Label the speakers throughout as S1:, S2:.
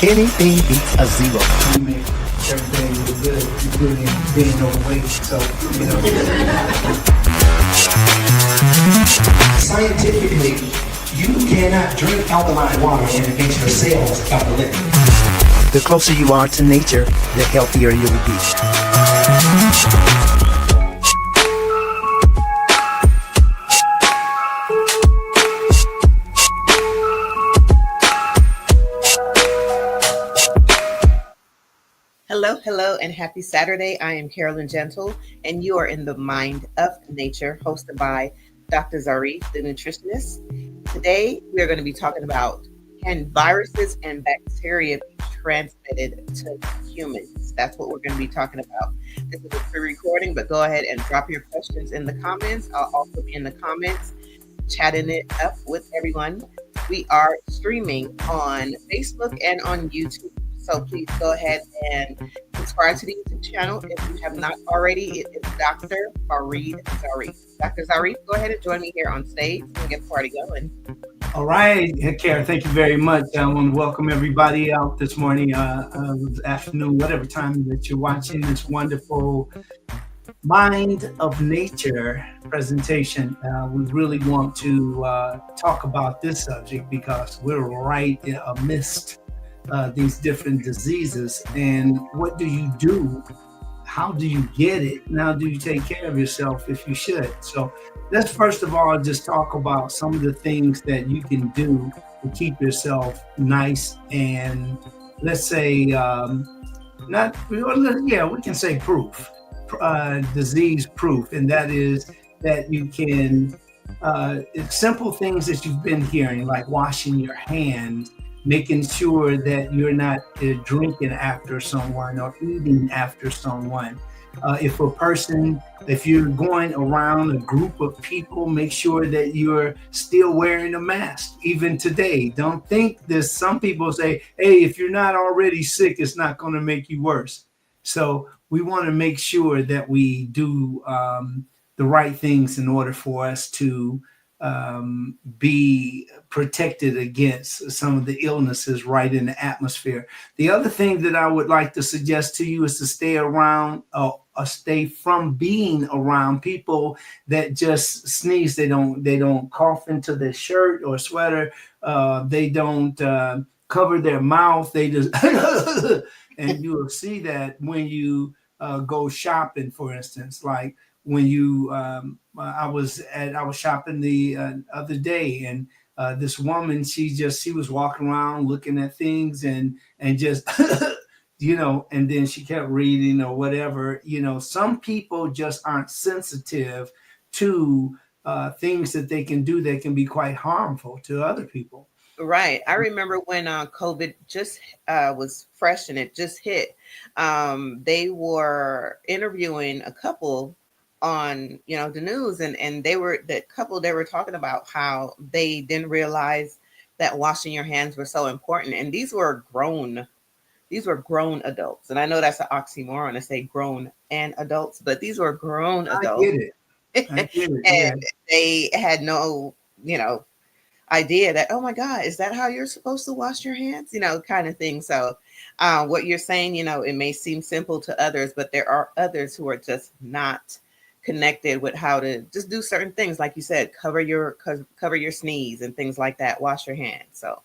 S1: Anything beats a zero.
S2: You make everything look good, including being overweight. So,
S1: Scientifically, you cannot drink alkaline water and it makes your cells alkaline. The closer you are to nature, the healthier you will be.
S3: Hello, and happy Saturday. I am Carolyn Gentle, and you are in the Mind of Nature, hosted by Dr. Zarif, the nutritionist. Today, we are going to be talking about, can viruses and bacteria be transmitted to humans? That's what we're going to be talking about. This is a pre-recording, but go ahead and drop your questions in the comments. I'll also be in the comments, chatting it up with everyone. We are streaming on Facebook and on YouTube. So please go ahead and subscribe to the YouTube channel if you have not already. It is Dr. Fareed Zarif. Dr. Zarif, go ahead and join me here on stage and get the party going.
S2: all right, Karen, thank you very much. I want to welcome everybody out this morning, afternoon, whatever time that you're watching this wonderful Mind of Nature presentation. We really want to talk about this subject because we're right amidst these different diseases. And what do you do? How do you get it? Now, do you take care of yourself if you should? So let's first of all just talk about some of the things that you can do to keep yourself nice and, let's say, we can say disease proof. And that is that you can, simple things that you've been hearing, like washing your hands, making sure that you're not drinking after someone or eating after someone. If you're going around a group of people, make sure that you're still wearing a mask. Even today, don't think this. Some people say, hey, if you're not already sick, it's not going to make you worse. So we want to make sure that we do the right things in order for us to be protected against some of the illnesses right in the atmosphere. The other thing that I would like to suggest to you is to stay from being around people that just sneeze. They don't cough into their shirt or sweater. They don't cover their mouth. They just and you will see that when you go shopping, for instance, like when you I was shopping the other day, and this woman, she was walking around looking at things and just and then she kept reading or whatever. Some people just aren't sensitive to things that they can do that can be quite harmful to other people.
S3: Right. I remember when COVID just was fresh and it just hit. They were interviewing a couple on the news, and they were talking about how they didn't realize that washing your hands were so important. And these were grown adults. And I know that's an oxymoron to say grown and adults, but these were grown adults.
S2: I get it.
S3: And they had no idea that, oh my God, is that how you're supposed to wash your hands? Kind of thing. So what you're saying, it may seem simple to others, but there are others who are just not connected with how to just do certain things. Like you said, cover your sneeze and things like that. Wash your hands. So,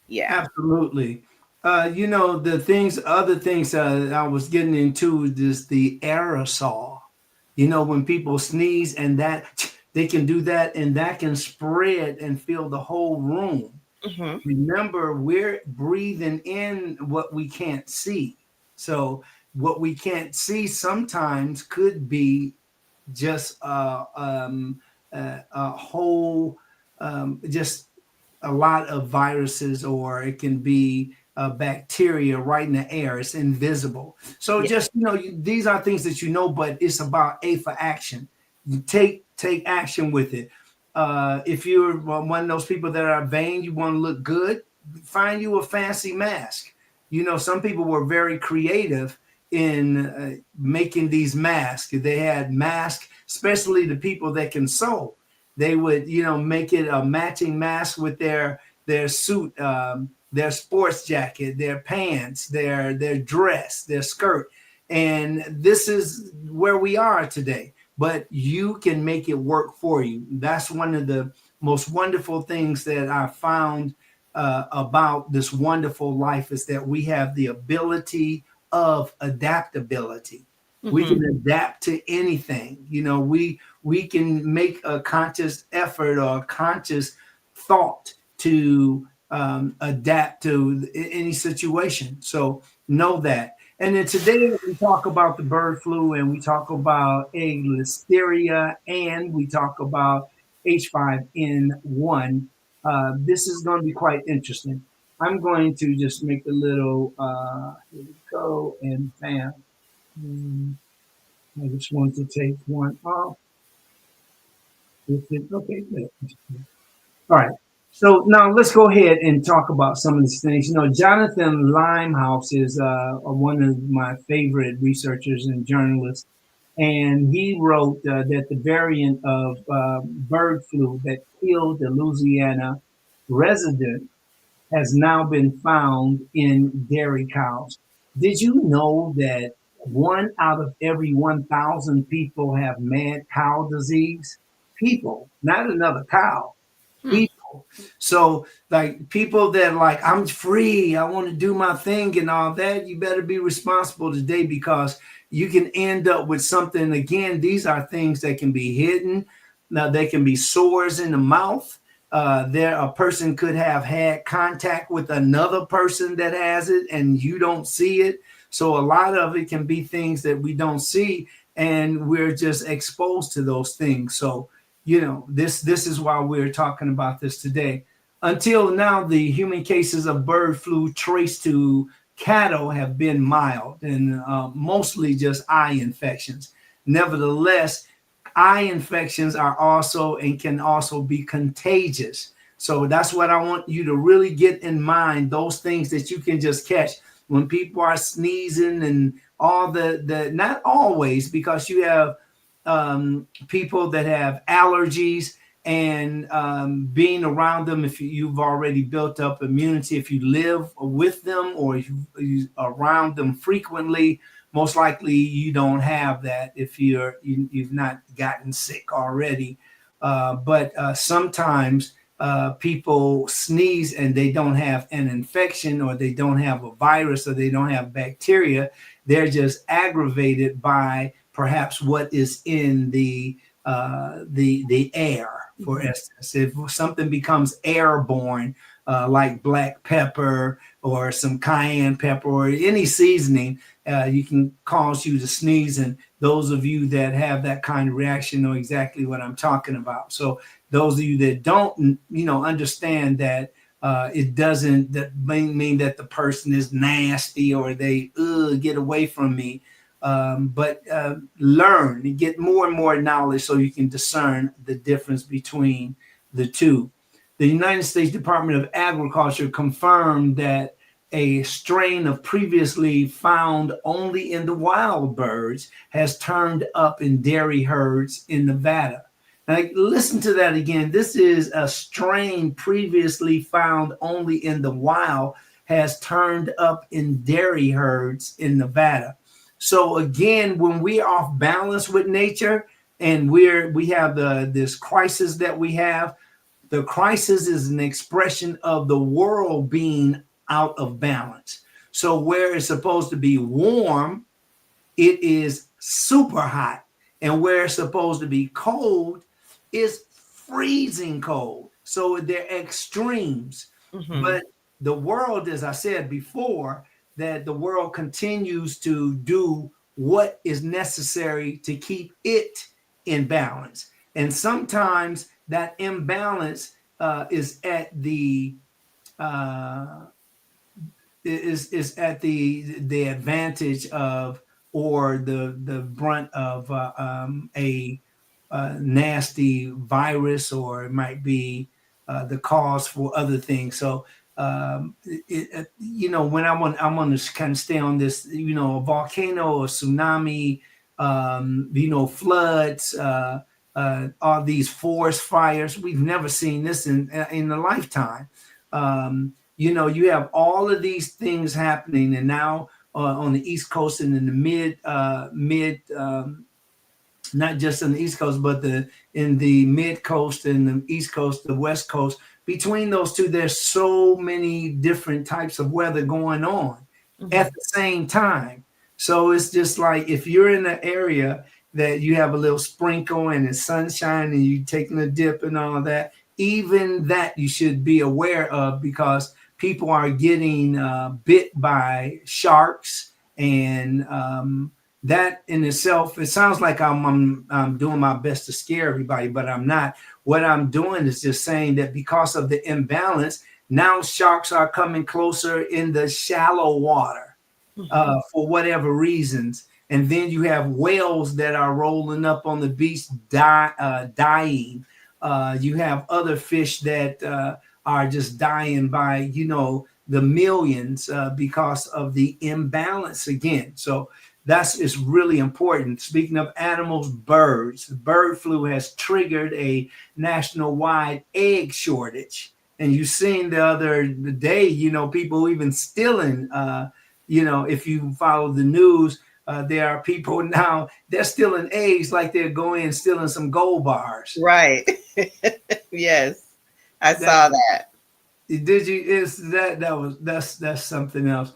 S3: yeah.
S2: Absolutely. Other things I was getting into is the aerosol. When people sneeze and that they can do that, and that can spread and fill the whole room. Mm-hmm. Remember, we're breathing in what we can't see. So what we can't see sometimes could be just a whole, just a lot of viruses, or it can be bacteria right in the air. It's invisible. So just, these are things that but it's about A for action. You take action with it. If you're one of those people that are vain, you want to look good, find you a fancy mask. Some people were very creative in making these masks. They had masks, especially the people that can sew. They would, make it a matching mask with their their suit, their sports jacket, their pants, their dress, their skirt. And this is where we are today. But you can make it work for you. That's one of the most wonderful things that I found about this wonderful life is that we have the ability of adaptability. We can adapt to anything. We can make a conscious effort or a conscious thought to adapt to any situation. So know that. And then today we talk about the bird flu, and we talk about egg listeria, and we talk about H5N1. This is going to be quite interesting. I'm going to just make a little, here we go, and bam. I just want to take one off. Okay, good. All right. So now let's go ahead and talk about some of these things. Jonathan Limehouse is one of my favorite researchers and journalists, and he wrote that the variant of bird flu that killed the Louisiana resident has now been found in dairy cows. Did you know that 1 out of every 1,000 people have mad cow disease? People, not another cow. People. So, like people that like, I'm free, I want to do my thing and all that, you better be responsible today because you can end up with something. Again, these are things that can be hidden. Now, they can be sores in the mouth. A person could have had contact with another person that has it and you don't see it. So a lot of it can be things that we don't see and we're just exposed to those things. So, this is why we're talking about this today. Until now, the human cases of bird flu traced to cattle have been mild and mostly just eye infections. Nevertheless, eye infections are also and can also be contagious. So that's what I want you to really get in mind, those things that you can just catch when people are sneezing and all the not always, because you have people that have allergies and being around them, if you've already built up immunity, if you live with them or if you're around them frequently, most likely you don't have that if you've not gotten sick already. But sometimes people sneeze and they don't have an infection or they don't have a virus or they don't have bacteria. They're just aggravated by perhaps what is in the air. For instance, if something becomes airborne, like black pepper or some cayenne pepper or any seasoning, you can cause you to sneeze. And those of you that have that kind of reaction know exactly what I'm talking about. So those of you that don't, understand that it doesn't mean that the person is nasty or they get away from me. But learn and get more and more knowledge so you can discern the difference between the two. The United States Department of Agriculture confirmed that a strain of previously found only in the wild birds has turned up in dairy herds in Nevada. Now, listen to that again. This is a strain previously found only in the wild has turned up in dairy herds in Nevada. So again, when we're off balance with nature and we have this crisis that we have, the crisis is an expression of the world being out of balance. So where it's supposed to be warm, it is super hot. And where it's supposed to be cold, is freezing cold. So they're extremes. But the world, as I said before, that the world continues to do what is necessary to keep it in balance. And sometimes that imbalance is at the advantage of or the brunt of a nasty virus, or it might be the cause for other things. So when I want to kind of stay on this, a volcano, a tsunami, floods, all these forest fires. We've never seen this in a lifetime. You have all of these things happening, and now on the East Coast and in the not just on the East Coast, but in the mid coast and the East Coast, the West Coast. Between those two, there's so many different types of weather going on at the same time. So it's just like if you're in an area that you have a little sprinkle and it's sunshine and you taking a dip and all that, even that you should be aware of, because people are getting bit by sharks, and that in itself, it sounds like I'm doing my best to scare everybody, but I'm not. What I'm doing is just saying that because of the imbalance, now sharks are coming closer in the shallow water for whatever reasons. And then you have whales that are rolling up on the beach dying. You have other fish that are just dying by, the millions because of the imbalance again. So is really important. Speaking of animals, birds, bird flu has triggered a national-wide egg shortage. And you've seen the other day, people even stealing, if you follow the news, there are people now, they're stealing eggs like they're going and stealing some gold bars.
S3: Right. Yes. I saw that.
S2: Did you? That's something else.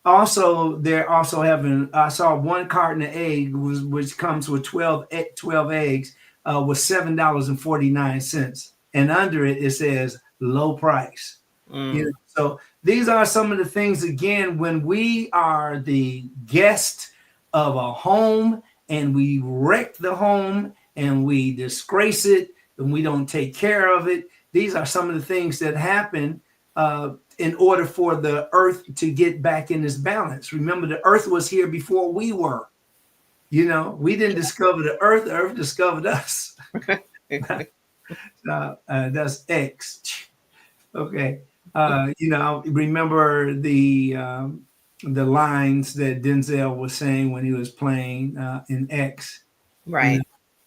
S2: Also, they're also having. I saw one carton of egg which comes with 12 eggs, was $7.49, and under it says low price. So these are some of the things. Again, when we are the guest of a home and we wreck the home and we disgrace it and we don't take care of it, these are some of the things that happen in order for the earth to get back in this balance. Remember, the earth was here before we were. We didn't discover the earth discovered us. That's X. Okay. Remember the lines that Denzel was saying when he was playing in X.
S3: Right.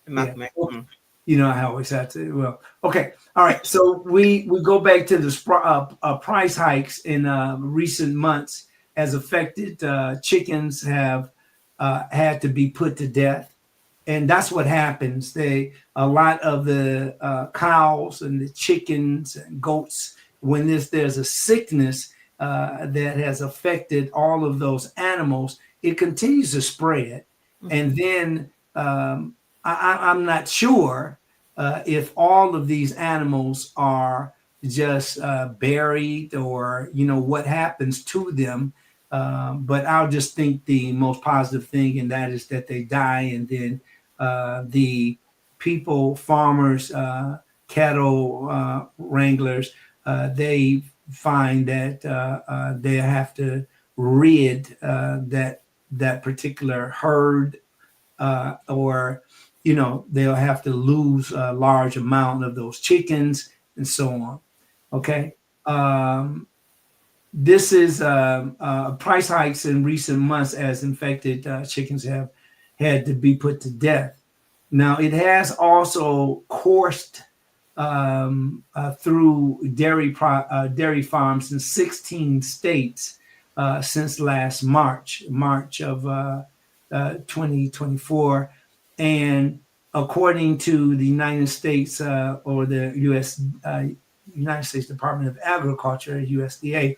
S2: I always have to. Well, okay. All right. So we go back to the price hikes in recent months has affected chickens have had to be put to death. And that's what happens. A lot of the cows and the chickens and goats, when there's a sickness that has affected all of those animals, it continues to spread. And then I'm not sure if all of these animals are just buried or, what happens to them. But I'll just think the most positive thing, and that is that they die. And then the people, farmers, cattle wranglers, they find that they have to rid that particular herd, or they'll have to lose a large amount of those chickens and so on. Okay. This is price hikes in recent months as infected chickens have had to be put to death. Now, it has also coursed through dairy farms in 16 states since last March of 2024. And according to the United States or the United States Department of Agriculture, USDA,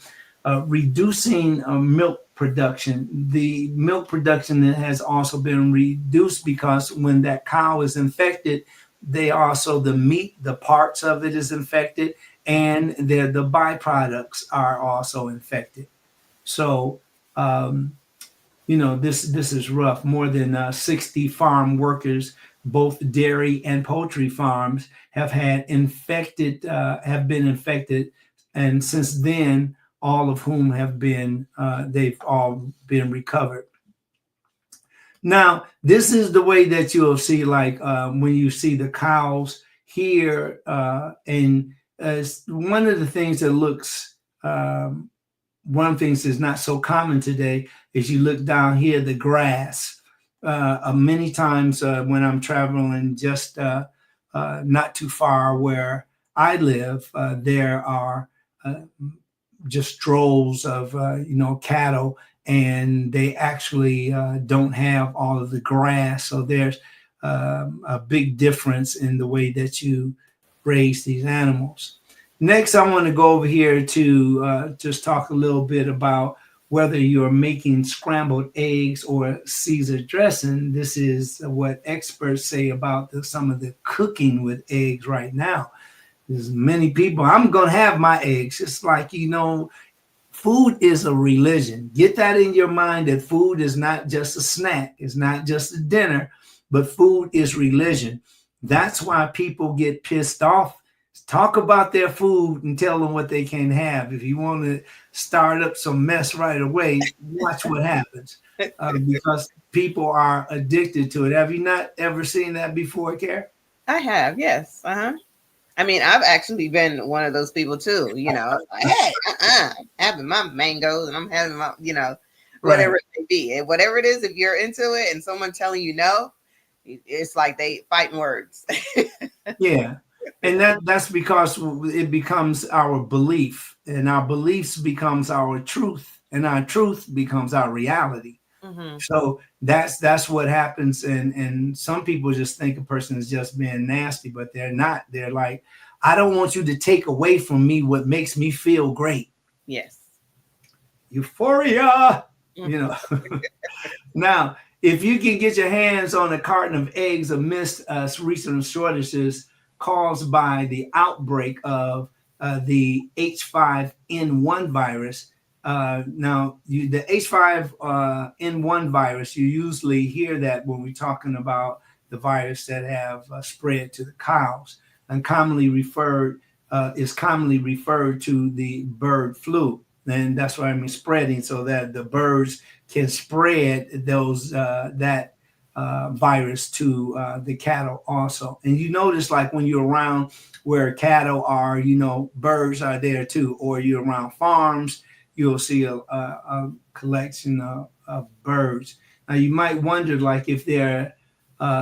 S2: reducing milk production. The milk production has also been reduced because when that cow is infected, the meat, the parts of it is infected, and the byproducts are also infected. So, this is rough. More than 60 farm workers, both dairy and poultry farms, have been infected, and since then, all of whom they've all been recovered. Now, this is the way that you'll see, like when you see the cows here, and one of the things that looks, one of the things that's not so common today is you look down here, the grass. Many times when I'm traveling just not too far where I live, there are just droves of cattle, and they actually don't have all of the grass. So there's a big difference in the way that you raise these animals. Next, I want to go over here to just talk a little bit about whether you're making scrambled eggs or Caesar dressing. This is what experts say about some of the cooking with eggs right now. There's many people, I'm going to have my eggs. It's like, food is a religion. Get that in your mind, that food is not just a snack. It's not just a dinner, but food is religion. That's why people get pissed off. Talk about their food and tell them what they can have. If you want to start up some mess right away, watch what happens, because people are addicted to it. Have you not ever seen that before, Kara?
S3: I have, yes. I mean, I've actually been one of those people too, like, hey, I'm having my mangoes and I'm having my, whatever it may be. And whatever it is, if you're into it and someone telling you no, it's like they fighting words.
S2: Yeah. And that's because it becomes our belief, and our beliefs becomes our truth, and our truth becomes our reality. Mm-hmm. So that's what happens. And some people just think a person is just being nasty, but they're not. They're like, I don't want you to take away from me what makes me feel great.
S3: Yes.
S2: Euphoria. Now, if you can get your hands on a carton of eggs amidst recent shortages caused by the outbreak of the H5N1 virus. Now, the H5N1 virus, you usually hear that when we're talking about the virus that have spread to the cows, and is commonly referred to the bird flu. And that's what I mean, spreading, so that the birds can spread that virus to the cattle also. And you notice, like when you're around where cattle are, birds are there too, or you're around farms, you'll see a collection of birds. Now you might wonder, like, if they're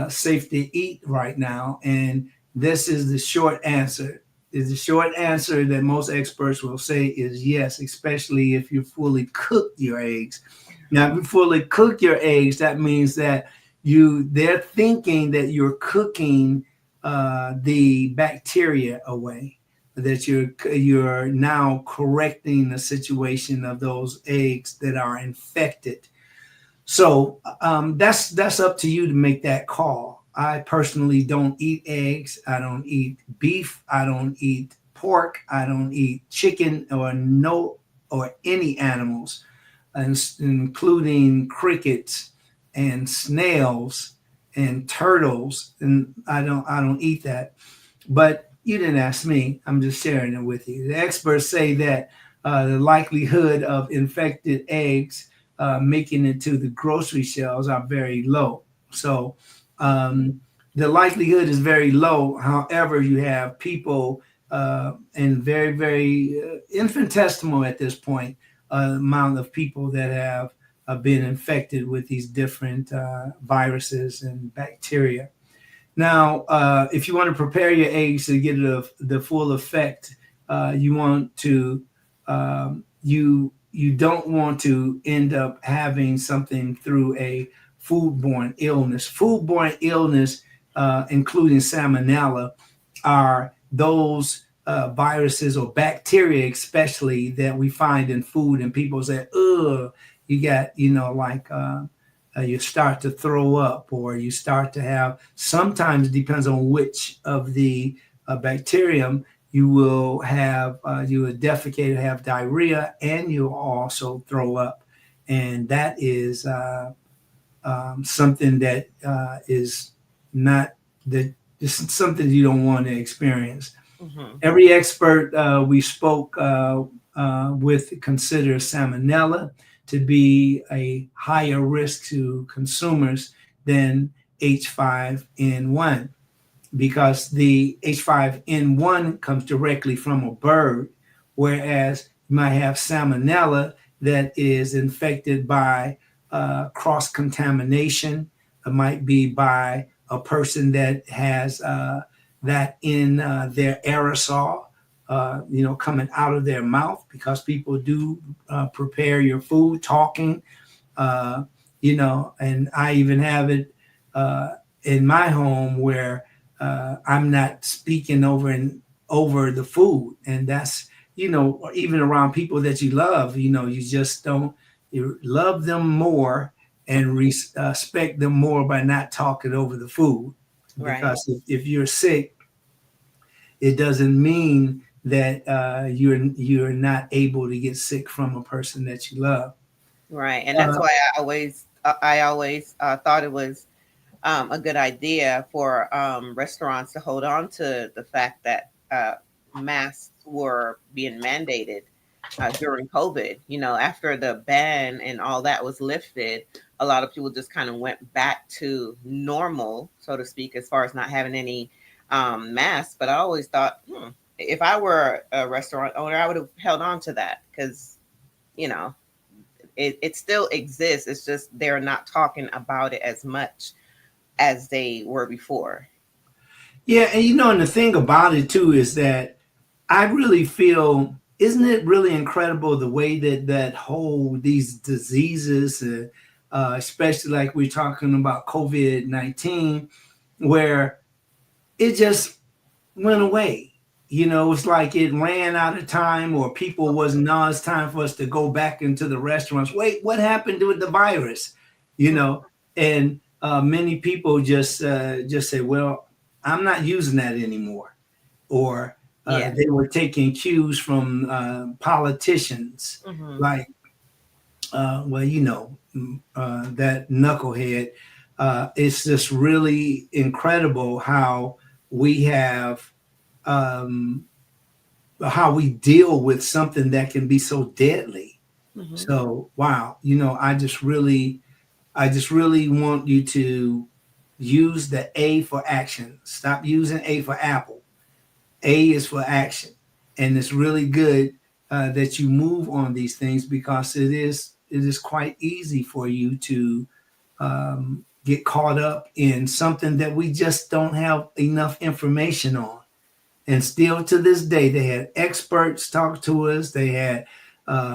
S2: safe to eat right now, and this is the short answer. The short answer that most experts will say is yes, especially if you fully cook your eggs. Now, if you fully cook your eggs, that means that they're thinking that you're cooking the bacteria away, that you're now correcting the situation of those eggs that are infected. So that's up to you to make that call. I personally don't eat eggs. I don't eat beef. I don't eat pork. I don't eat chicken or any animals, including crickets and snails and turtles. And I don't eat that. But you didn't ask me. I'm just sharing it with you. The experts say that the likelihood of infected eggs making it to the grocery shelves are very low. So the likelihood is very low. However, you have people and very, very infinitesimal at this point amount of people that have been infected with these different viruses and bacteria. Now, if you want to prepare your eggs to get the full effect, you want to you don't want to end up having something through a foodborne illness. Foodborne illness, including salmonella, are those viruses or bacteria, especially, that we find in food, and people say, "Ugh," you got, you start to throw up, or you start to have. Sometimes it depends on which of the bacterium. You will have, you will defecate, have diarrhea, and you'll also throw up, and that is something that is not that. It's something you don't want to experience. Mm-hmm. Every expert we spoke with considers salmonella to be a higher risk to consumers than H5N1, because the H5N1 comes directly from a bird, whereas you might have salmonella that is infected by cross-contamination. It might be by a person that has that in their aerosol, coming out of their mouth, because people do prepare your food talking, uh, and I even have it in my home where I'm not speaking over the food, and that's or even around people that you love. You just don't you love them more and respect them more by not talking over the food,
S3: Right.
S2: because if you're sick, it doesn't mean that you're not able to get sick from a person that you love.
S3: Right. And that's
S2: Uh,
S3: why I always thought it was a good idea for restaurants to hold on to the fact that masks were being mandated during COVID. After the ban and all that was lifted, a lot of people just kind of went back to normal, so to speak, as far as not having any masks. But I always thought, if I were a restaurant owner, I would have held on to that because, you know, it still exists. It's just they're not talking about it as much as they were before.
S2: yeah, and and the thing about it too is that I really feel, isn't it really incredible the way that whole these diseases, especially like we're talking about COVID-19, where it just went away. It's like it ran out of time, or people wasn't, now it's time for us to go back into the restaurants. Wait, what happened with the virus? And many people just say, well, I'm not using that anymore. Or
S3: Yeah.
S2: they were taking cues from politicians,
S3: Hmm.
S2: like, that knucklehead. It's just really incredible we have um, how we deal with something that can be so deadly.
S3: Hmm.
S2: So wow, I just really want you to use the A for action. Stop using A for apple. A is for action, and it's really good that you move on these things, because it is quite easy for you to get caught up in something that we just don't have enough information on. And still to this day, they had experts talk to us. They had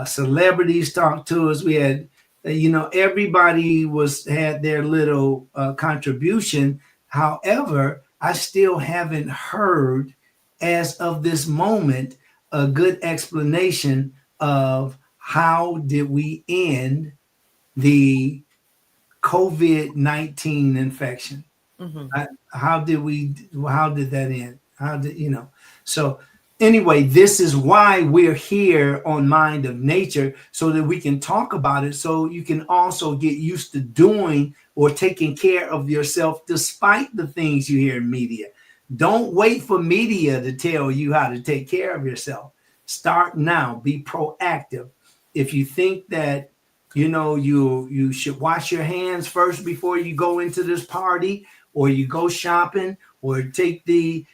S2: celebrities talk to us. We had, everybody had their little contribution. However, I still haven't heard, as of this moment, a good explanation of how did we end the COVID-19 infection.
S3: Hmm.
S2: How did that end? So anyway, this is why we're here on Mind of Nature, so that we can talk about it, so you can also get used to doing or taking care of yourself despite the things you hear in media. Don't wait for media to tell you how to take care of yourself. Start now. Be proactive. If you think that you should wash your hands first before you go into this party, or you go shopping, or take the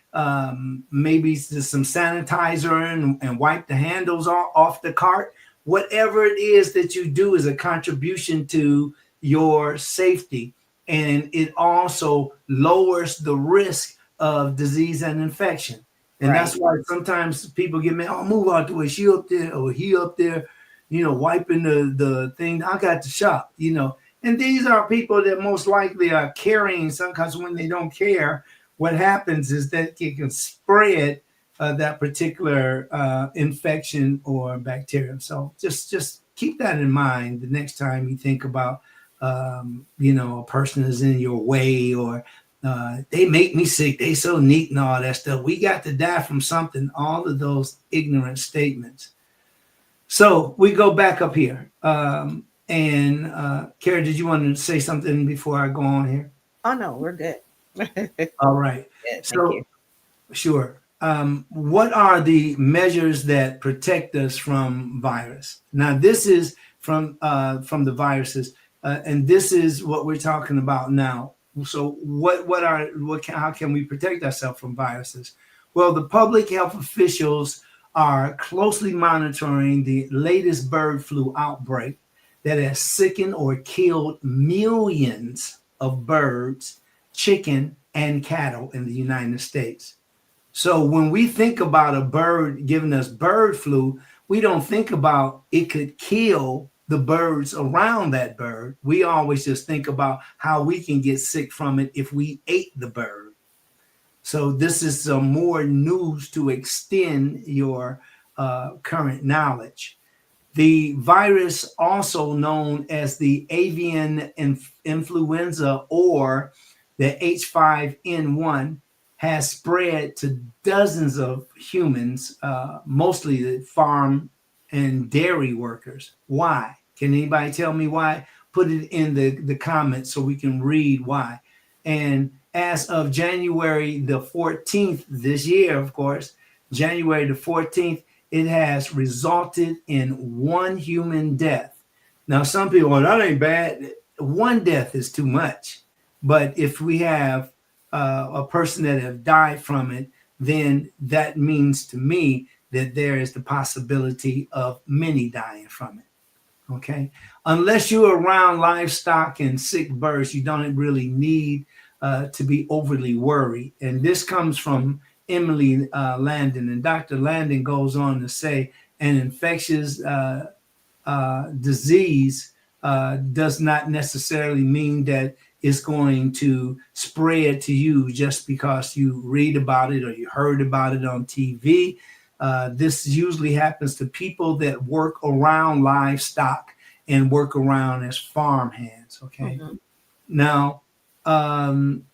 S2: maybe some sanitizer and wipe the handles off the cart. Whatever it is that you do is a contribution to your safety, and it also lowers the risk of disease and infection. And that's
S3: Right.
S2: why sometimes people get mad. Oh, move out the way. She up there, or he up there, wiping the thing. I got to shop. And these are people that most likely are carrying some, because when they don't care, what happens is that it can spread that particular infection or bacteria. So just keep that in mind the next time you think about, a person is in your way, or they make me sick, they so neat and all that stuff. We got to die from something, all of those ignorant statements. So we go back up here. And Kara, did you want to say something before I go on here?
S3: Oh no, we're good. Good.
S2: All right.
S3: Thank you.
S2: So sure. What are the measures that protect us from virus? Now, this is from the viruses, and this is what we're talking about now. So, how can we protect ourselves from viruses? Well, the public health officials are closely monitoring the latest bird flu outbreak that has sickened or killed millions of birds, chicken, and cattle in the United States. So when we think about a bird giving us bird flu, we don't think about it could kill the birds around that bird. We always just think about how we can get sick from it if we ate the bird. So this is some more news to extend your current knowledge. The virus, also known as the avian influenza or the H5N1, has spread to dozens of humans, mostly the farm and dairy workers. Why? Can anybody tell me why? Put it in the comments so we can read why. And as of January the 14th this year, of course, January the 14th, it has resulted in one human death. Now, some people, well, that ain't bad. One death is too much. But if we have a person that have died from it, then that means to me that there is the possibility of many dying from it. Okay. Unless you're around livestock and sick birds, you don't really need to be overly worried. And this comes from Emily Landon. And Dr. Landon goes on to say an infectious disease does not necessarily mean that it's going to spread to you just because you read about it or you heard about it on TV. This usually happens to people that work around livestock and work around as farm hands. Okay. Mm-hmm. Now, going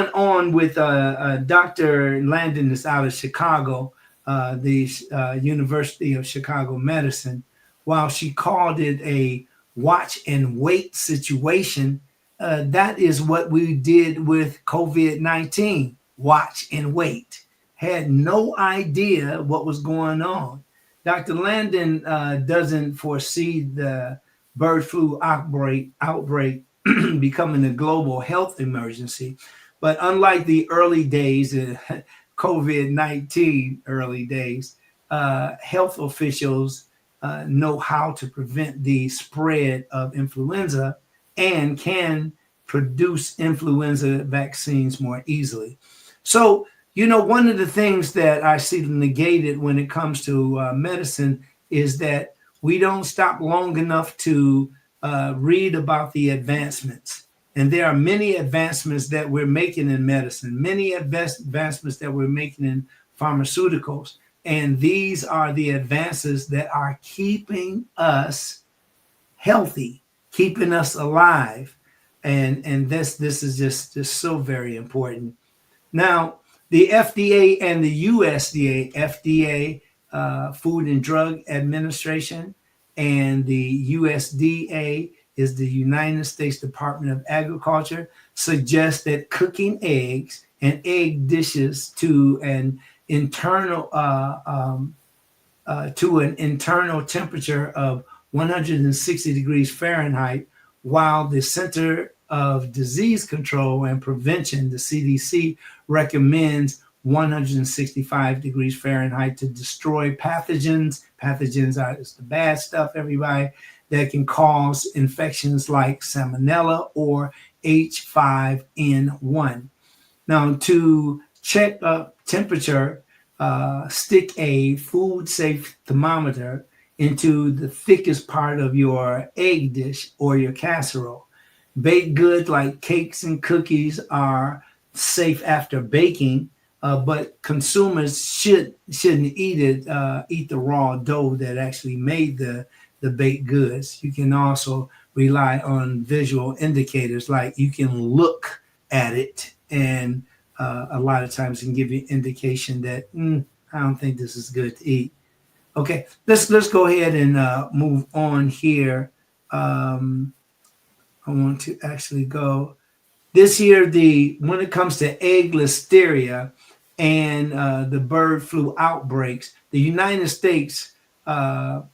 S2: on with Dr. Landon is out of Chicago, the University of Chicago Medicine. While she called it a watch and wait situation, that is what we did with COVID-19. Watch and wait. Had no idea what was going on. Dr. Landon doesn't foresee the bird flu outbreak becoming a global health emergency. But unlike the early days, COVID-19 early days, health officials know how to prevent the spread of influenza and can produce influenza vaccines more easily. So, one of the things that I see negated when it comes to medicine is that we don't stop long enough to read about the advancements. And there are many advancements that we're making in medicine, many advancements that we're making in pharmaceuticals. And these are the advances that are keeping us healthy, keeping us alive. And this is just so very important. Now, the FDA and the USDA, FDA, Food and Drug Administration, and the USDA is the United States Department of Agriculture, suggest that cooking eggs and egg dishes to an internal temperature of 160 degrees Fahrenheit, while the Center of Disease Control and Prevention, the CDC, recommends 165 degrees Fahrenheit to destroy pathogens. Pathogens are the bad stuff, everybody, that can cause infections like salmonella or H5N1. Now, to check temperature, stick a food safe thermometer into the thickest part of your egg dish or your casserole. Baked goods like cakes and cookies are safe after baking, but consumers shouldn't eat the raw dough that actually made the baked goods. You can also rely on visual indicators, like you can look at it, and a lot of times it can give you indication that I don't think this is good to eat. Okay, let's go ahead and move on here. I want to actually go this year. When it comes to egg listeria and the bird flu outbreaks, the United States, the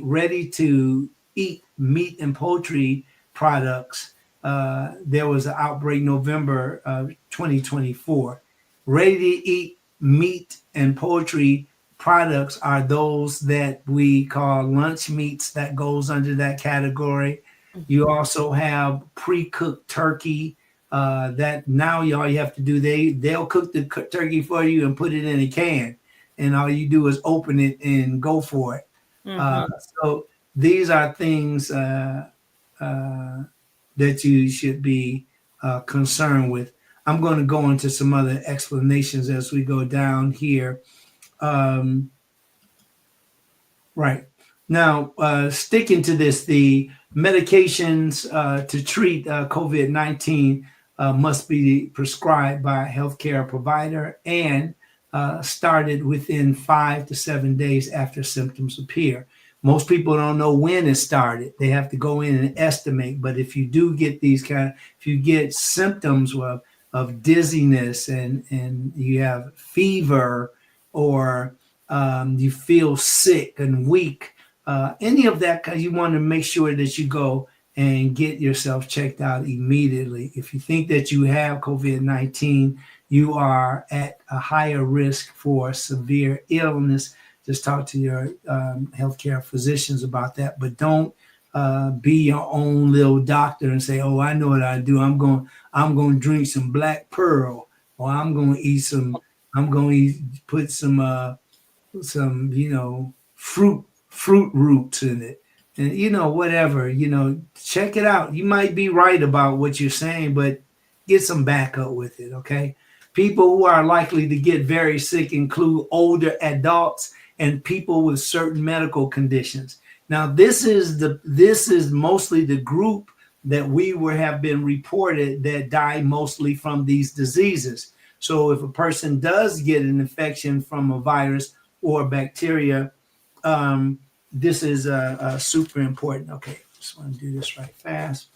S2: ready to eat meat and poultry products, there was an outbreak November 2024. Ready to eat meat and poultry products are those that we call lunch meats, that goes under that category. You also have pre-cooked turkey, that now all you have to do, they'll cook the turkey for you and put it in a can, and all you do is open it and go for it.
S3: Mhm.
S2: So these are things that you should be concerned with. I'm going to go into some other explanations as we go down here. Um, right. Now, sticking to this, the medications to treat COVID-19 must be prescribed by a healthcare provider and started within 5 to 7 days after symptoms appear. Most people don't know when it started. They have to go in and estimate. But if you do get if you get symptoms of dizziness and you have fever or you feel sick and weak, any of that, you want to make sure that you go and get yourself checked out immediately. If you think that you have COVID-19, you are at a higher risk for severe illness. Just talk to your healthcare physicians about that, but don't be your own little doctor and say, "Oh, I know what I do. I'm going to drink some Black Pearl, or I'm going to put some fruit roots in it, and whatever, check it out. You might be right about what you're saying, but get some backup with it. Okay, people who are likely to get very sick include older adults and people with certain medical conditions. Now, this is mostly the group that have been reported that die mostly from these diseases. So if a person does get an infection from a virus or bacteria, this is super important. Okay, just want to do this right fast.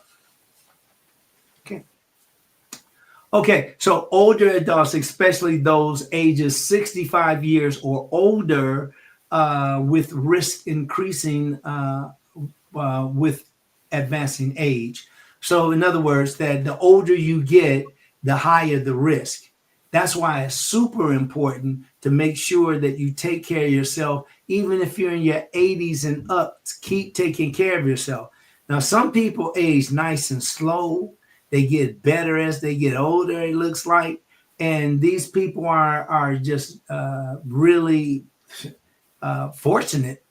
S2: Okay, so older adults, especially those ages 65 years or older, with risk increasing with advancing age. So in other words, that the older you get, the higher the risk. That's why it's super important to make sure that you take care of yourself. Even if you're in your 80s and up, keep taking care of yourself. Now, some people age nice and slow. They get better as they get older, it looks like. And these people are just really fortunate,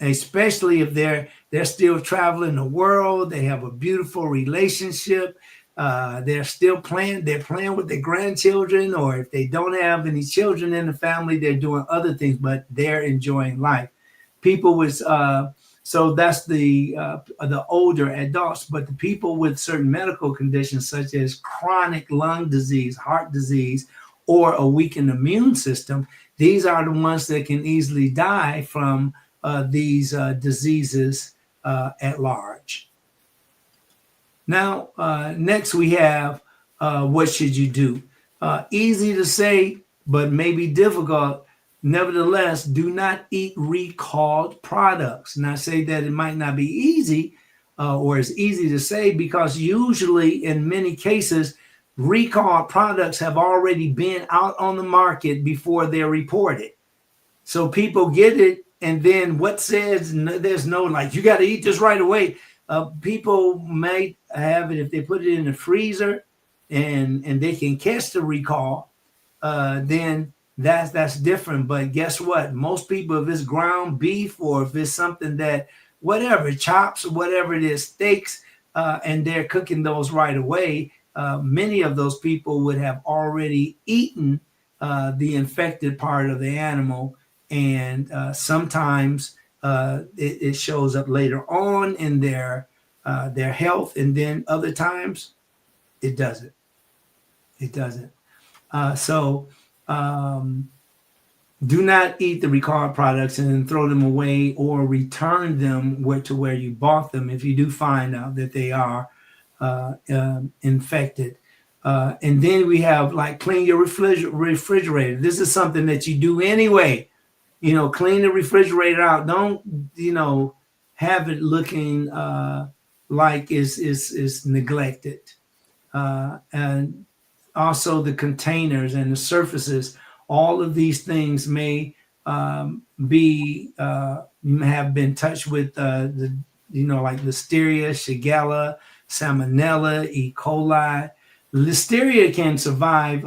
S2: especially if they're still traveling the world. They have a beautiful relationship. They're playing with their grandchildren, or if they don't have any children in the family, they're doing other things, but they're enjoying life. People with so that's the older adults, but the people with certain medical conditions such as chronic lung disease, heart disease, or a weakened immune system, these are the ones that can easily die from these diseases at large. Now, next we have what should you do? Easy to say, but maybe difficult. Nevertheless, do not eat recalled products. And I say that it might not be easy, or it's easy to say, because usually in many cases, recalled products have already been out on the market before they're reported. So people get it, and then what says there's no, like, you got to eat this right away. People might have it if they put it in the freezer and they can catch the recall, then that's different. But guess what? Most people, if it's ground beef or if it's something that, whatever, chops or whatever it is, steaks, and they're cooking those right away, many of those people would have already eaten the infected part of the animal. And sometimes it shows up later on in their health, and then other times it doesn't. It doesn't. So do not eat the recalled products and then throw them away or return them to where you bought them if you do find out that they are infected. And then we have, like, clean your refrigerator. This is something that you do anyway. Clean the refrigerator out. Don't, have it looking like it's neglected. And also the containers and the surfaces. All of these things may have been touched with like Listeria, Shigella, Salmonella, E. coli. Listeria can survive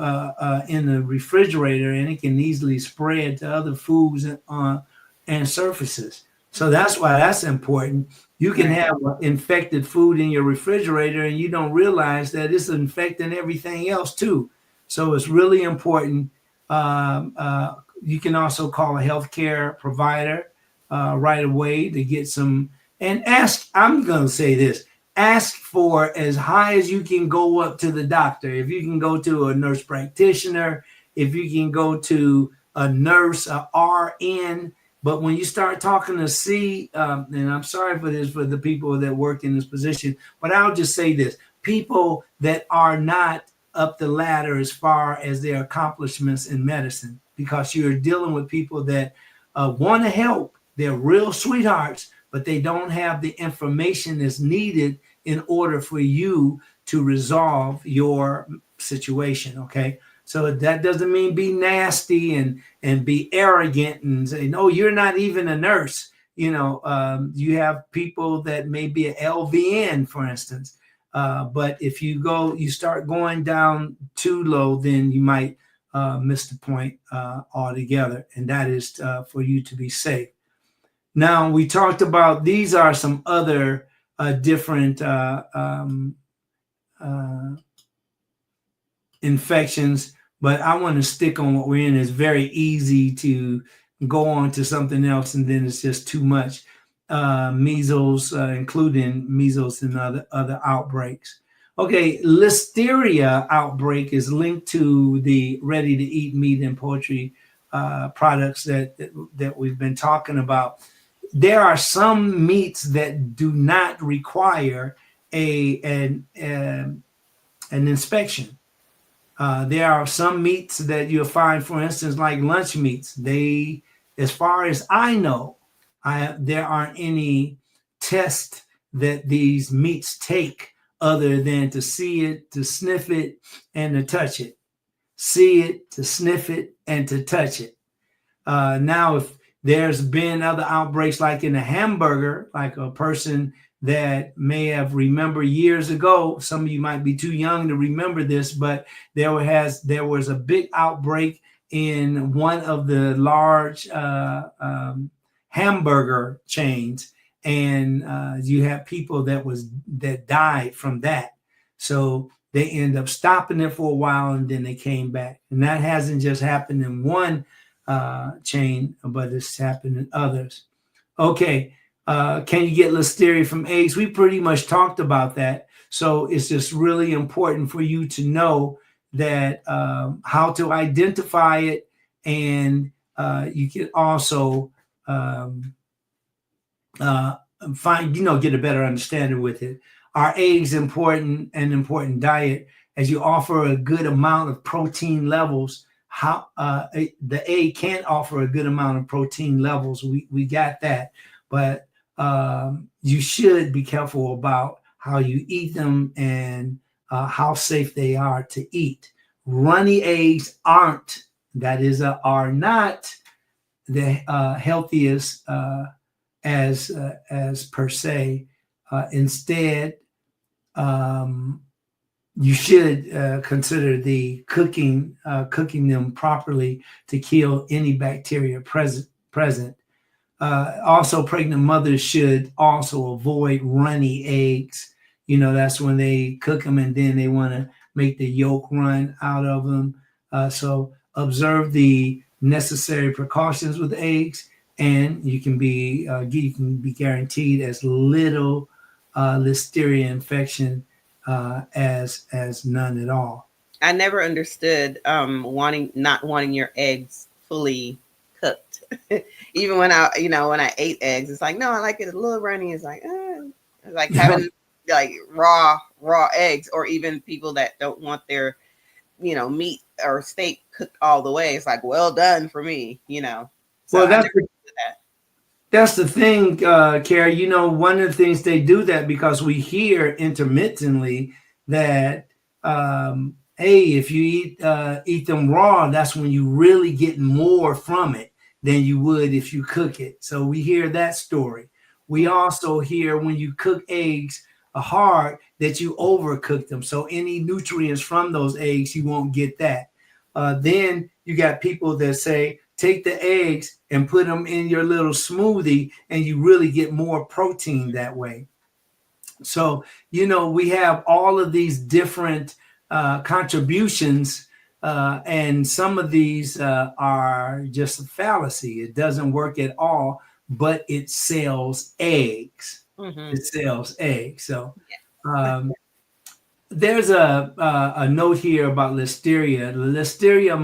S2: in the refrigerator, and it can easily spread to other foods and surfaces. So that's why that's important. You can
S3: Right.
S2: have infected food in your refrigerator, and you don't realize that it's infecting everything else too. So it's really important. You can also call a healthcare provider right away to get some and ask. I'm going to say this: ask for as high as you can go up to the doctor. If you can go to a nurse practitioner, if you can go to a nurse, a RN. But when you start talking to and I'm sorry for this for the people that work in this position, but I'll just say this: people that are not up the ladder as far as their accomplishments in medicine, because you're dealing with people that want to help. They're real sweethearts, but they don't have the information that's needed in order for you to resolve your situation. Okay. So that doesn't mean be nasty and be arrogant and say, no, you're not even a nurse. You have people that may be an LVN, for instance. But if you start going down too low, then you might miss the point altogether. And that is for you to be safe. Now, we talked about these are some other different infections, but I want to stick on what we're in. It's very easy to go on to something else, and then it's just too much. Measles, including measles and other outbreaks. Okay, listeria outbreak is linked to the ready-to-eat meat and poultry products that we've been talking about. There are some meats that do not require an inspection. There are some meats that you'll find, for instance, like lunch meats. As far as I know, there aren't any tests that these meats take other than to see it, to sniff it, and to touch it. See it, to sniff it, and to touch it. Now, if there's been other outbreaks like in a hamburger, like a person that may have remembered years ago, some of you might be too young to remember this, but there was a big outbreak in one of the large hamburger chains, and you have people that died from that. So they end up stopping it for a while, and then they came back. And that hasn't just happened in one chain, but it's happened in others. Okay, can you get listeria from eggs? We pretty much talked about that. So it's just really important for you to know that how to identify it, and you can also find, get a better understanding with it. Are eggs an important diet as you offer a good amount of protein levels? How the egg can't offer a good amount of protein levels. We got that, but you should be careful about how you eat them and how safe they are to eat. Runny eggs are not the healthiest as per se. Instead, you should consider the cooking them properly to kill any bacteria present. Also, pregnant mothers should also avoid runny eggs. That's when they cook them and then they want to make the yolk run out of them. So observe the necessary precautions with eggs, and you can be guaranteed as little listeria infection as none at all.
S3: I never understood not wanting your eggs fully cooked. Even when I ate eggs, it's like, no, I like it a little runny. It's like having like raw eggs, or even people that don't want their meat or steak cooked all the way. It's like, well done for me. So
S2: well, that's the thing, Carrie. One of the things they do that because we hear intermittently that hey, if you eat them raw, that's when you really get more from it than you would if you cook it. So we hear that story. We also hear when you cook eggs, hard that you overcook them. So any nutrients from those eggs, you won't get that. Then you got people that say, take the eggs and put them in your little smoothie, and you really get more protein that way. So, we have all of these different contributions, and some of these are just a fallacy. It doesn't work at all, but it sells eggs.
S3: Mm-hmm.
S2: It sells eggs. So there's a note here about Listeria. Listeria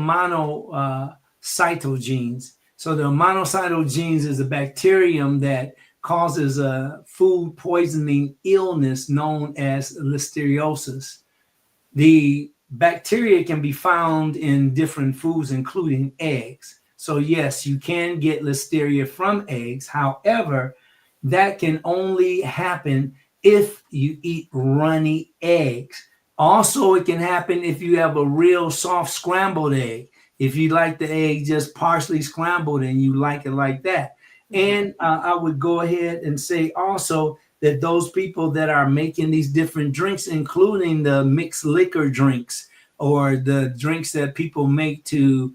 S2: monocytogenes. So the monocytogenes is a bacterium that causes a food poisoning illness known as listeriosis. The bacteria can be found in different foods, including eggs. So yes, you can get listeria from eggs. However, that can only happen if you eat runny eggs. Also, it can happen if you have a real soft scrambled egg. If you like the egg just partially scrambled and you like it like that. And I would go ahead and say also that those people that are making these different drinks, including the mixed liquor drinks or the drinks that people make to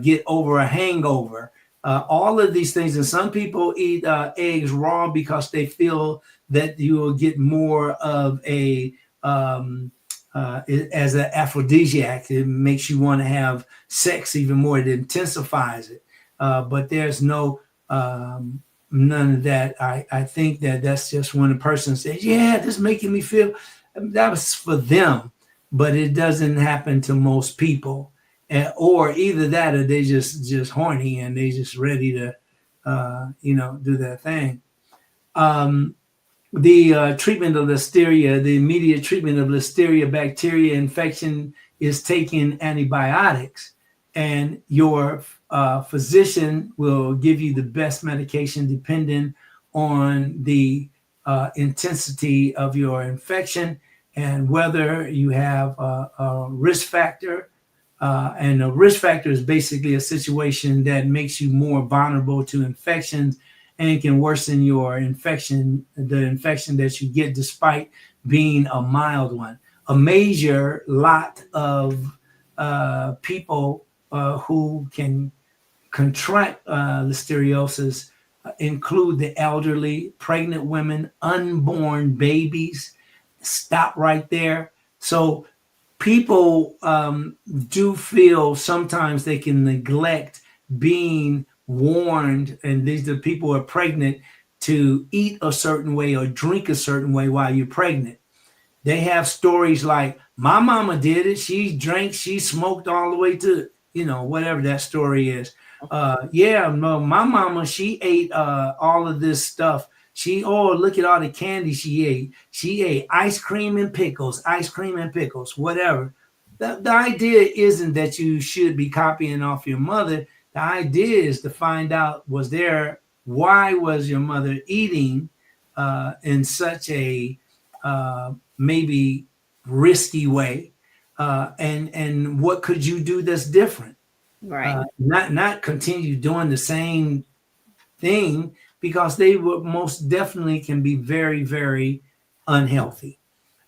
S2: get over a hangover, all of these things. And some people eat eggs raw because they feel that you will get more of a as an aphrodisiac. It makes you want to have sex even more. It intensifies it. But there's none of that. I think that's just when a person says, yeah, this is making me feel, that was for them, but it doesn't happen to most people. Or either that, or they just horny and they just ready to, do their thing. The treatment of listeria, the immediate treatment of listeria bacteria infection is taking antibiotics, and your physician will give you the best medication depending on the intensity of your infection and whether you have a risk factor. And a risk factor is basically a situation that makes you more vulnerable to infections and can worsen your infection, the infection that you get despite being a mild one. A major lot of people who can contract listeriosis include the elderly, pregnant women, unborn babies. Stop right there. So people do feel sometimes they can neglect being warned, and these are people who are pregnant, to eat a certain way or drink a certain way while you're pregnant. They have stories like, my mama did it. She drank, she smoked all the way to, whatever that story is. No, my mama, she ate all of this stuff. Look at all the candy she ate. She ate ice cream and pickles, whatever. The idea isn't that you should be copying off your mother. The idea is to find out, why was your mother eating in such a maybe risky way, and what could you do that's different?
S3: Right.
S2: Not continue doing the same thing, because they would most definitely can be very, very unhealthy.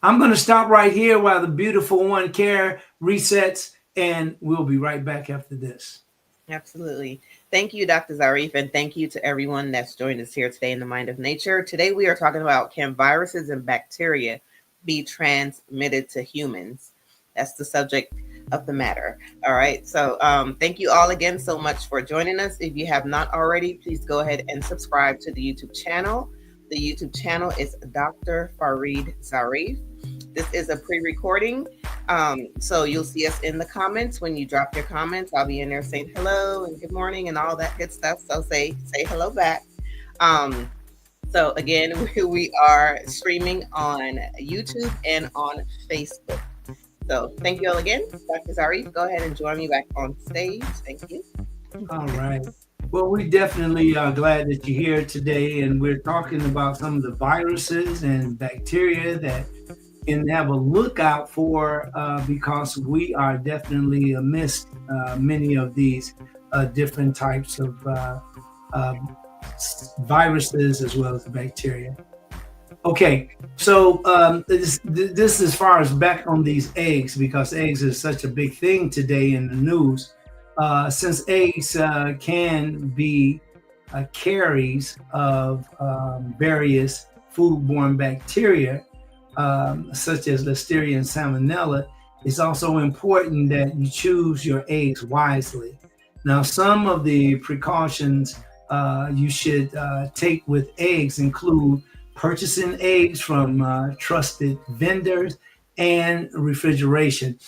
S2: I'm going to stop right here while the beautiful one, Care, resets, and we'll be right back after this.
S3: Absolutely. Thank you, Dr. Zarif, and thank you to everyone that's joined us here today in the Mind of Nature. Today we are talking about, can viruses and bacteria be transmitted to humans? That's the subject of the matter. All right. So thank you all again so much for joining us. If you have not already, please go ahead and subscribe to the YouTube channel. The YouTube channel is Dr. Farid Zarif. This is a pre-recording. So you'll see us in the comments. When you drop your comments, I'll be in there saying hello and good morning and all that good stuff. So say hello back. So again, we are streaming on YouTube and on Facebook. So thank you all again. Dr. Zarif, go ahead and join me back on stage. Thank you.
S2: All right. Well, we definitely are glad that you're here today, and we're talking about some of the viruses and bacteria that can have a lookout for, because we are definitely amidst many of these different types of viruses as well as bacteria. Okay, so this as far as back on these eggs, because eggs is such a big thing today in the news. Since eggs can be carries of various foodborne bacteria, such as Listeria and Salmonella, it's also important that you choose your eggs wisely. Now, some of the precautions you should take with eggs include purchasing eggs from trusted vendors and refrigeration.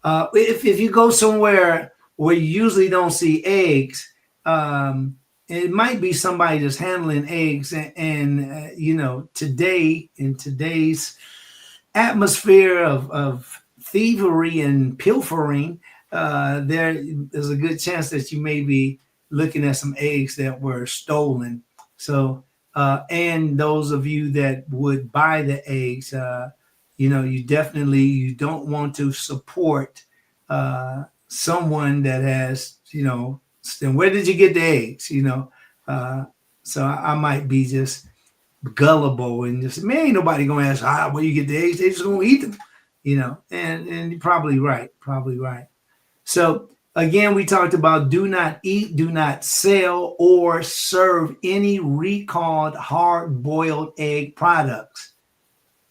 S2: If you go somewhere where you usually don't see eggs, it might be somebody that's handling eggs, and today in today's atmosphere of thievery and pilfering, there is a good chance that you may be looking at some eggs that were stolen. So, and those of you that would buy the eggs, you don't want to support someone that has, then where did you get the eggs? So I might be just gullible and just, man, ain't nobody gonna ask where you get the eggs. They just gonna eat them, and you're probably right, probably right. So again, we talked about do not eat, do not sell or serve any recalled hard-boiled egg products.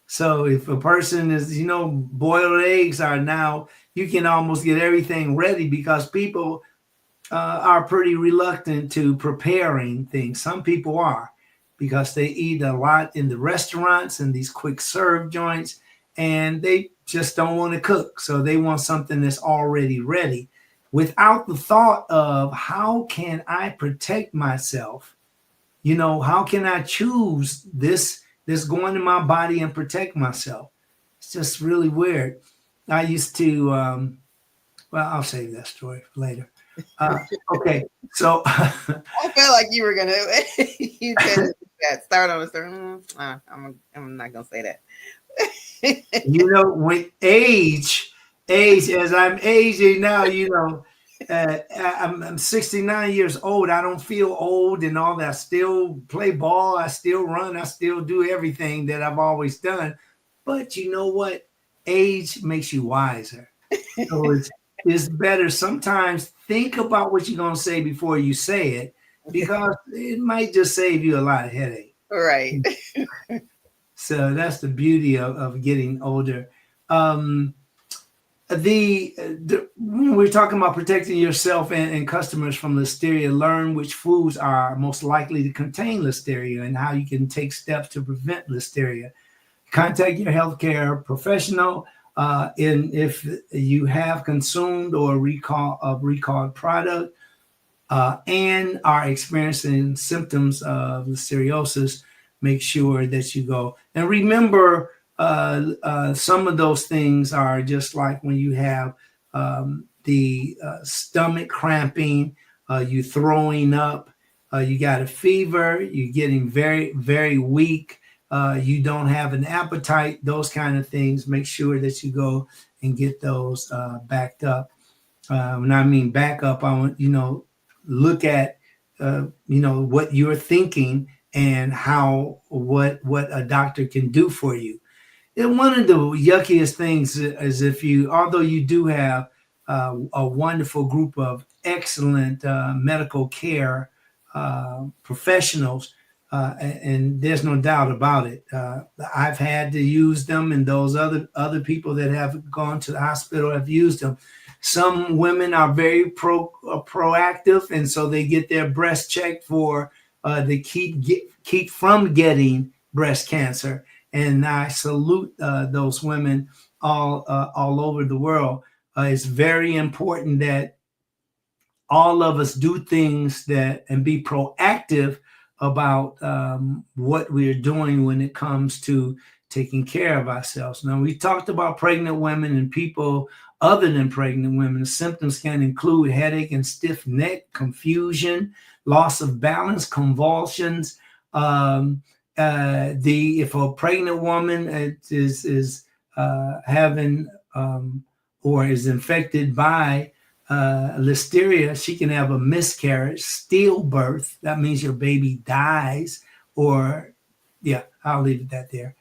S2: So if a person is, boiled eggs are now, you can almost get everything ready because people are pretty reluctant to preparing things. Some people are because they eat a lot in the restaurants and these quick serve joints, and they just don't want to cook. So they want something that's already ready without the thought of how can I protect myself? How can I choose this going in my body and protect myself? It's just really weird. I used to, well, I'll save that story for later. Okay, so
S3: I felt like you were gonna you said that start on a certain. I'm not gonna say that.
S2: when age as I'm aging now, I'm 69 years old. I don't feel old and all that. I still play ball. I still run. I still do everything that I've always done. But you know what? Age makes you wiser. So it's better sometimes think about what you're going to say before you say it, because it might just save you a lot of headache.
S3: Right.
S2: So that's the beauty of getting older. When we're talking about protecting yourself and customers from listeria, learn which foods are most likely to contain listeria and how you can take steps to prevent listeria. Contact your healthcare professional if you have consumed or recalled product and are experiencing symptoms of listeriosis. Make sure that you go and remember. Some of those things are just like when you have the stomach cramping, you throwing up, you got a fever, you're getting very, very weak, you don't have an appetite, those kind of things. Make sure that you go and get those backed up. When I mean back up, I want, look at, what you're thinking and what a doctor can do for you. And one of the yuckiest things is although you do have a wonderful group of excellent medical care professionals, and there's no doubt about it. I've had to use them, and those other people that have gone to the hospital have used them. Some women are very proactive, and so they get their breast checked for they keep from getting breast cancer. And I salute those women all over the world. It's very important that all of us do things and be proactive about what we're doing when it comes to taking care of ourselves. Now, we talked about pregnant women and people other than pregnant women. The symptoms can include headache and stiff neck, confusion, loss of balance, convulsions. If a pregnant woman is having or is infected by listeria, she can have a miscarriage, stillbirth. That means your baby dies, or Yeah, I'll leave it that there.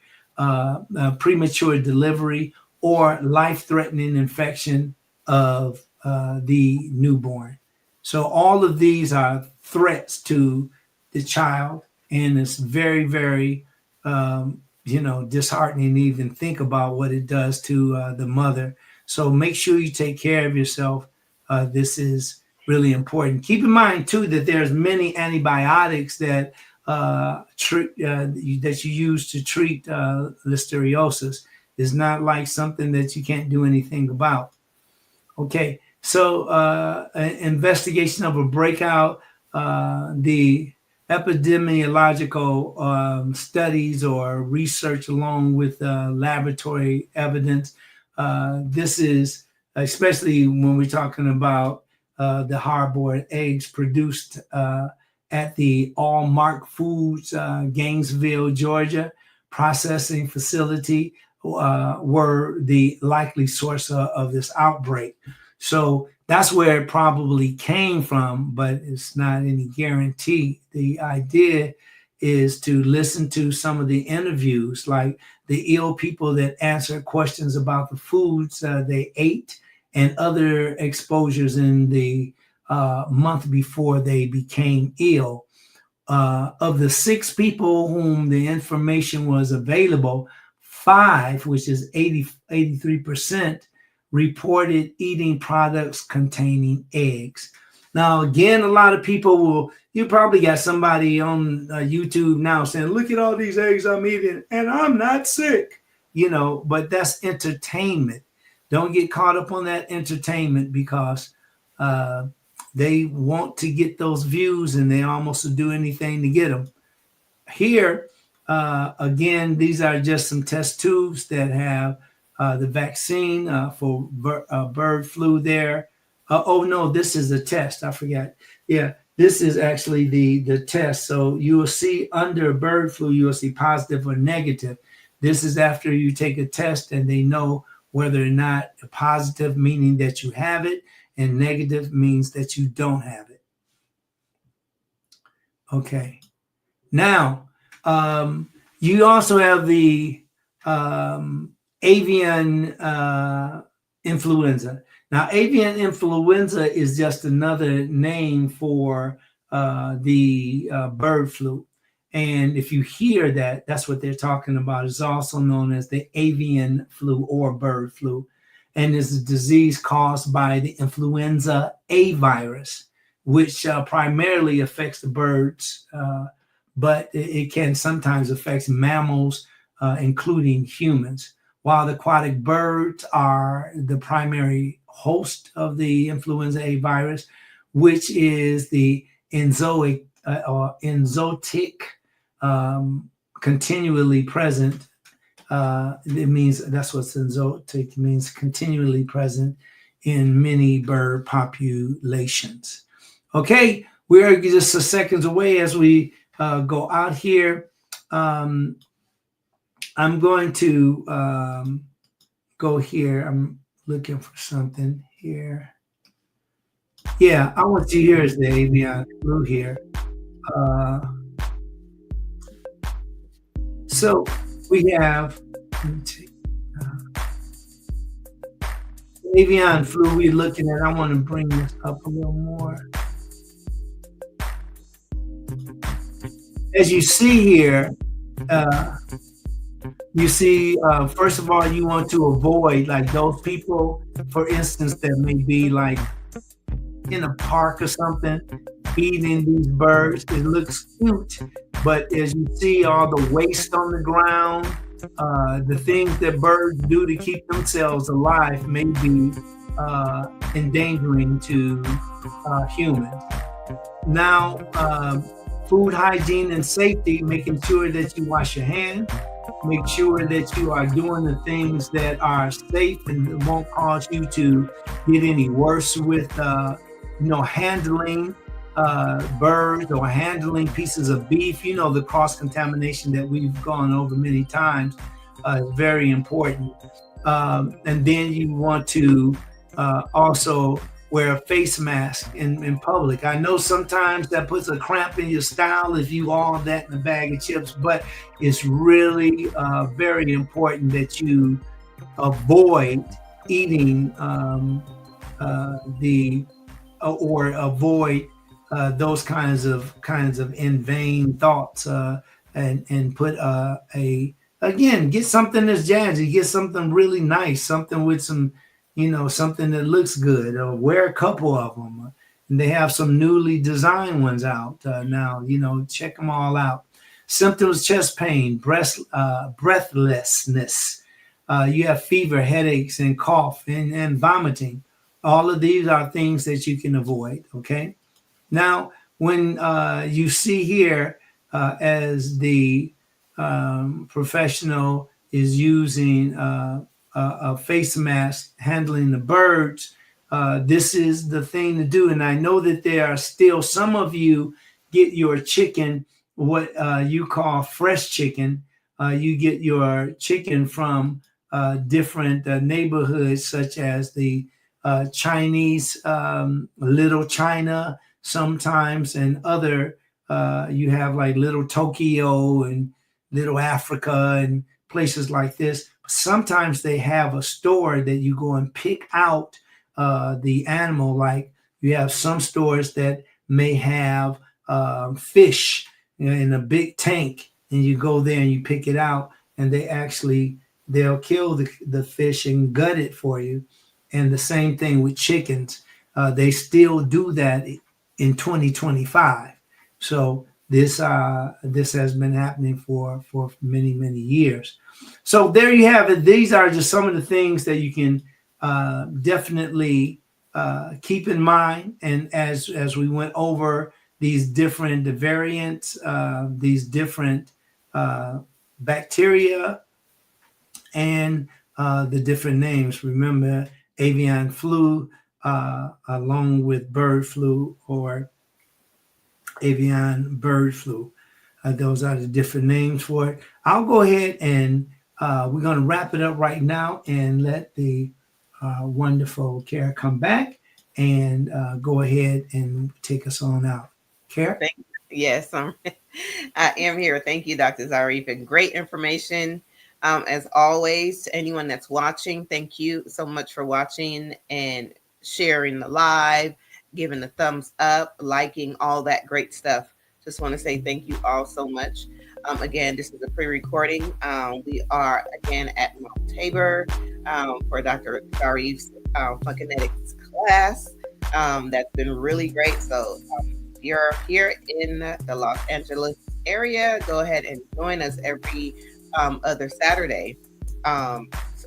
S2: Premature delivery or life-threatening infection of the newborn. So all of these are threats to the child, and it's very, very, disheartening to even think about what it does to the mother. So make sure you take care of yourself. This is really important. Keep in mind too that there's many antibiotics that that you use to treat listeriosis. Is not like something that you can't do anything about. Okay, so investigation of a breakout, the epidemiological studies or research along with laboratory evidence. This is especially when we're talking about the hard-boiled eggs produced at the Allmark Foods, Gainesville, Georgia, processing facility were the likely source of this outbreak. So that's where it probably came from, but it's not any guarantee. The idea is to listen to some of the interviews, like the ill people that answer questions about the foods they ate and other exposures in the month before they became ill. Of the 6 people whom the information was available, 5, which is 83%, reported eating products containing eggs. Now, again, a lot of people you probably got somebody on YouTube now saying, look at all these eggs I'm eating and I'm not sick, but that's entertainment. Don't get caught up on that entertainment because they want to get those views and they almost will do anything to get them. Here, again, these are just some test tubes that have the vaccine for bird flu there. Oh, no, this is a test. I forgot. Yeah, this is actually the test. So you will see under bird flu, you will see positive or negative. This is after you take a test and they know whether or not positive, meaning that you have it, and negative means that you don't have it. Okay. Now, you also have the avian influenza. Now, avian influenza is just another name for the bird flu. And if you hear that, that's what they're talking about. It's also known as the avian flu or bird flu. And it's a disease caused by the influenza A virus, which primarily affects the birds, but it can sometimes affect mammals, including humans. While the aquatic birds are the primary host of the influenza A virus, which is the enzotic, continually present. It means that's what enzotic means, continually present in many bird populations. Okay, we're just a seconds away as we go out here. I'm going to go here. I'm looking for something here. Yeah, I want you here is the avian flu here. So we have avian flu we're looking at. I want to bring this up a little more. As you see here, you see, first of all, you want to avoid like those people, for instance, that may be like in a park or something, feeding these birds. It looks cute, but as you see all the waste on the ground, the things that birds do to keep themselves alive may be endangering to humans. Now, food hygiene and safety, making sure that you wash your hands, make sure that you are doing the things that are safe and won't cause you to get any worse with handling birds or handling pieces of beef. The cross-contamination that we've gone over many times is very important. And then you want to also wear a face mask in public. I know sometimes that puts a cramp in your style if you all that in a bag of chips, but it's really very important that you avoid eating or avoid those kinds of in vain thoughts, and put again, get something that's jazzy, get something really nice, something with some, something that looks good, or wear a couple of them. And they have some newly designed ones out now. Check them all out. Symptoms: chest pain, breathlessness. You have fever, headaches, and cough, and vomiting. All of these are things that you can avoid. Okay. Now, when you see here, as the professional is using a face mask handling the birds, this is the thing to do. And I know that there are still some of you get your chicken, what you call fresh chicken. You get your chicken from different neighborhoods, such as the Chinese, Little China sometimes, and other, you have like Little Tokyo and Little Africa and places like this. Sometimes they have a store that you go and pick out the animal. Like you have some stores that may have fish in a big tank, and you go there and you pick it out, and they'll kill the fish and gut it for you. And the same thing with chickens. They still do that in 2025. So this has been happening for many, many years. So there you have it. These are just some of the things that you can definitely keep in mind. And as we went over these different variants, these different bacteria, and the different names. Remember, avian flu, along with bird flu, or avian bird flu. Those are the different names for it. I'll go ahead and we're going to wrap it up right now and let the wonderful Kara come back and go ahead and take us on out. Kara?
S3: Yes, I am here. Thank you, Dr. Zarif, and great information. As always, to anyone that's watching, thank you so much for watching and sharing the live, giving the thumbs up, liking, all that great stuff. Just want to say thank you all so much. Again, this is a pre-recording. We are again at Mount Tabor for Dr. Zarif's Funkinetics class. That's been really great. So if you're here in the Los Angeles area, go ahead and join us every other Saturday.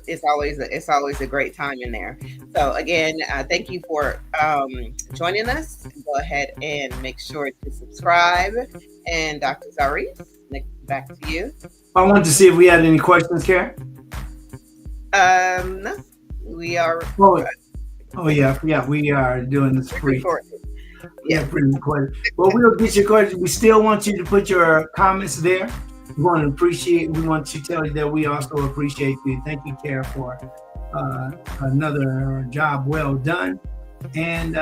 S3: It's always a great time in there. So again, thank you for joining us. Go ahead and make sure to subscribe. And Dr. Zarif, back to you.
S2: I wanted to see if we had any questions, Karen.
S3: No, we are.
S2: Oh yeah, we are doing this free.
S3: Yeah,
S2: pre-recorded. Well, we'll get your questions. We still want you to put your comments there. We want to tell you that we also appreciate you. Thank you, Kara, for another job well done. And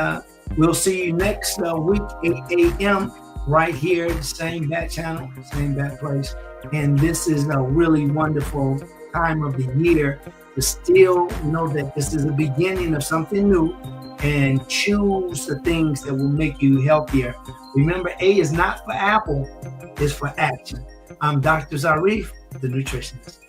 S2: we'll see you next week, 8 a.m. right here, the same bat channel, same bat place. And this is a really wonderful time of the year to still know that this is the beginning of something new, and choose the things that will make you healthier. Remember, A is not for apple, it's for action. I'm Dr. Zarif, the nutritionist.